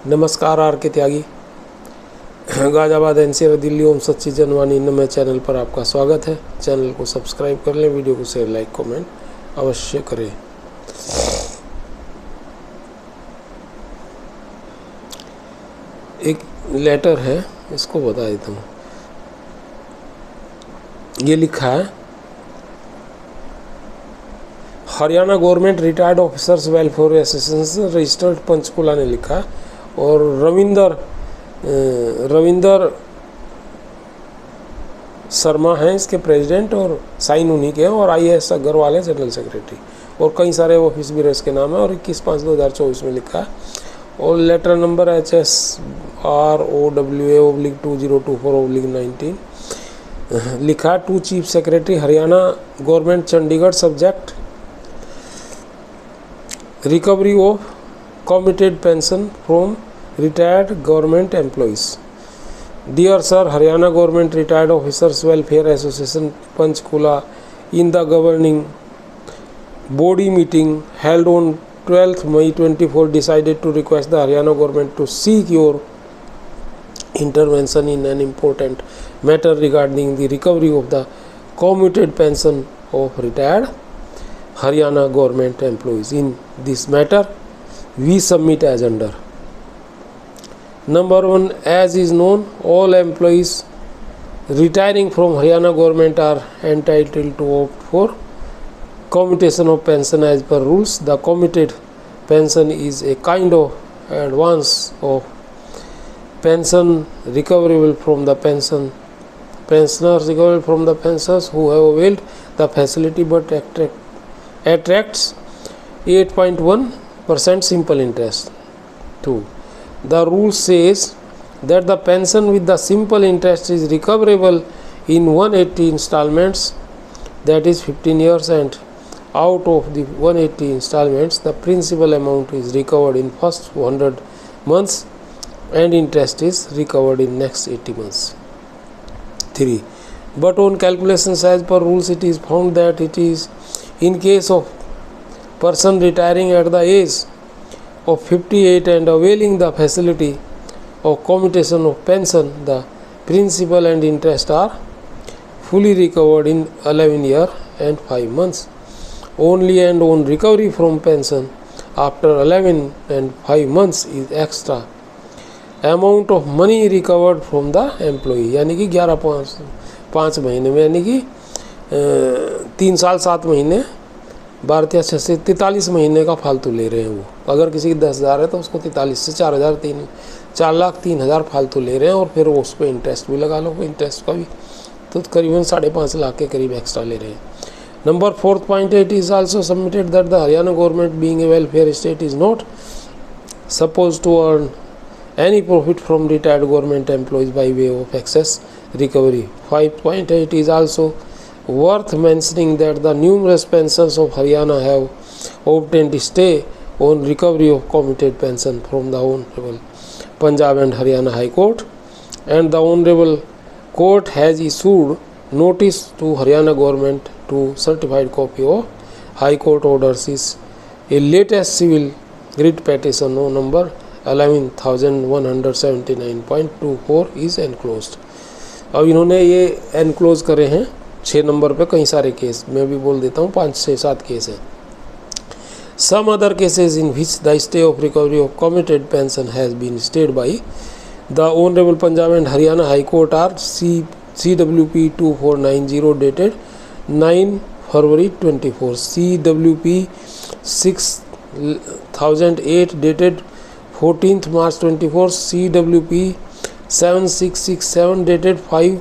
नमस्कार आर के त्यागी, गाज़ियाबाद एनसीआर दिल्ली ओम सच्ची जनवाणी में चैनल पर आपका स्वागत है। चैनल को सब्सक्राइब कर लें, वीडियो को शेयर लाइक कमेंट अवश्य करें। एक लेटर है, इसको बता देता हूँ। ये लिखा है, Haryana government retired officers welfare association registered Panchkula ने लिखा है। और रविंदर शर्मा हैं इसके प्रेसिडेंट, और साइन उन्हीं के हैं, और IAS अग्रवाल है जनरल सेक्रेटरी, और कई सारे ऑफिस भी इसके नाम है। और 21/5/2024 में लिखा है। और लेटर नंबर HSROWA/2024/19 लिखा है to chief secretary Haryana government Chandigarh, subject recovery of commuted pension from retired government employees. Dear sir, Haryana Government Retired Officers Welfare Association Panchkula in the governing body meeting held on 12th May 24 decided to request the Haryana government to seek your intervention in an important matter regarding the recovery of the commuted pension of retired Haryana government employees. In this matter we submit as under. Number 1, as is known, all employees retiring from Haryana government are entitled to opt for commutation of pension as per rules. The commuted pension is a kind of advance of pension recoverable from the pensioners recoverable from the pensioners who have availed the facility, but attracts 8.1% simple interest. 2. The rule says that the pension with the simple interest is recoverable in 180 installments, that is 15 years, and out of the 180 installments the principal amount is recovered in first 100 months and interest is recovered in next 80 months. 3. But on calculations as per rules, it is found that it is in case of person retiring at the age of 58 and availing the facility of commutation of pension, the principal and interest are fully recovered in 11 years and 5 months. Only and on recovery from pension after 11 and 5 months is extra amount of money recovered from the employee. यानी कि 11/5 महीने में, यानी कि 3 साल 7 महीने 12 या 6 से 43 महीने का फालतू ले रहे हैं वो। अगर किसी की 10,000 है तो उसको 43 से 4,03,000 फालतू ले रहे हैं, और फिर उस पर इंटरेस्ट भी लगा लो, इंटरेस्ट का भी तो करीबन 5.5 लाख के करीब एक्स्ट्रा ले रहे हैं। Number 4th point, it is also submitted that the Haryana government, being a welfare state, is not supposed to earn any profit from retired government employees by way of excess recovery. 5.8 is also worth mentioning that the numerous pensions of Haryana have obtained stay on recovery of commuted pension from the Honorable Punjab and Haryana High Court, and the Honorable Court has issued notice to Haryana government to certified copy of High Court orders is a latest civil writ petition no number 11,179.24 is enclosed. अब इन्होंने ये enclose करे हैं 6 number पे कई सारे case, मैं भी बोल देता हूँ 5, 6, 7 केस हैं। Some other cases in which the stay of recovery of commuted pension has been stayed by the Honorable Punjab and Haryana High Court are CWP 2490 dated 9 February 24, CWP 6008 dated 14th March 24, CWP 7667 dated 5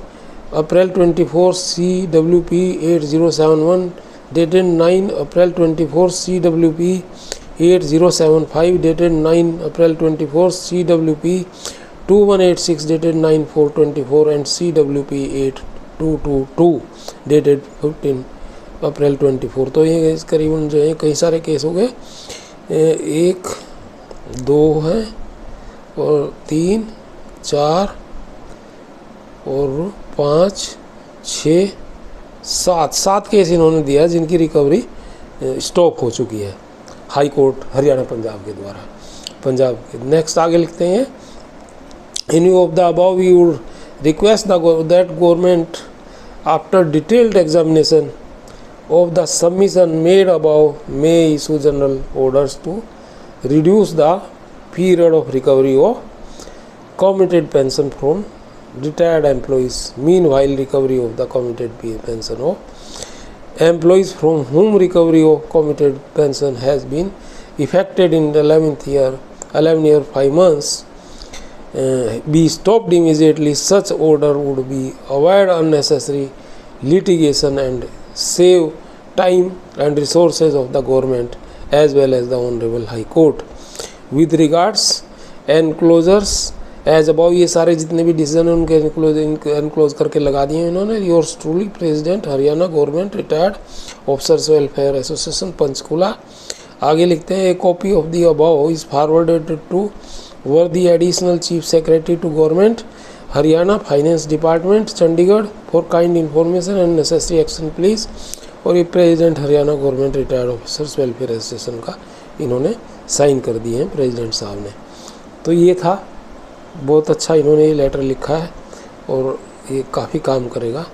April 24, CWP 8071 dated 9 April 24, CWP 8075 dated 9 April 24, CWP 2186 dated 9/4/24 and CWP 8222 dated 15 April 24। तो ये करीबन जो है कई सारे case हो गए, 1, 2 हैं और 3, 4 और 5, 6, 7 केस इन्होंने दिया जिनकी रिकवरी स्टॉप हो चुकी है हाई कोर्ट हरियाणा पंजाब के द्वारा। पंजाब के। नेक्स्ट आगे लिखते हैं, in view of the above we would request that government after detailed examination of the submission made above may issue general orders to reduce the period of recovery of committed pension from retired employees. Meanwhile, recovery of the committed pension of employees from whom recovery of committed pension has been effected in the 11 year 5 months be stopped immediately. Such order would be avoid unnecessary litigation and save time and resources of the government as well as the Honorable High Court. With regards enclosures as above, ये सारे जितने भी decision हैं उनके enclose करके लगा दिए इन्होंने। Yours truly president Haryana government retired officers welfare association Panchkula. आगे लिखते हैं, a copy of the above is forwarded to worthy additional chief secretary to government Haryana finance department Chandigarh for kind information and necessary action please. और ये president Haryana government retired officers welfare association का इन्होंने sign कर दिए हैं प्रेसिडेंट साहब ने। तो ये था, बहुत अच्छा इन्होंने ये लेटर लिखा है और ये काफ़ी काम करेगा।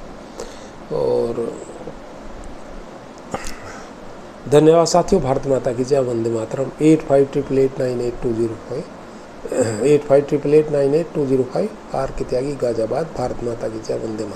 और धन्यवाद साथियों। भारत माता की जय, वंदे मातरम। 8588898205 8588898205 आर के त्यागी गाजियाबाद। भारत माता की जय, वंदे मातरम।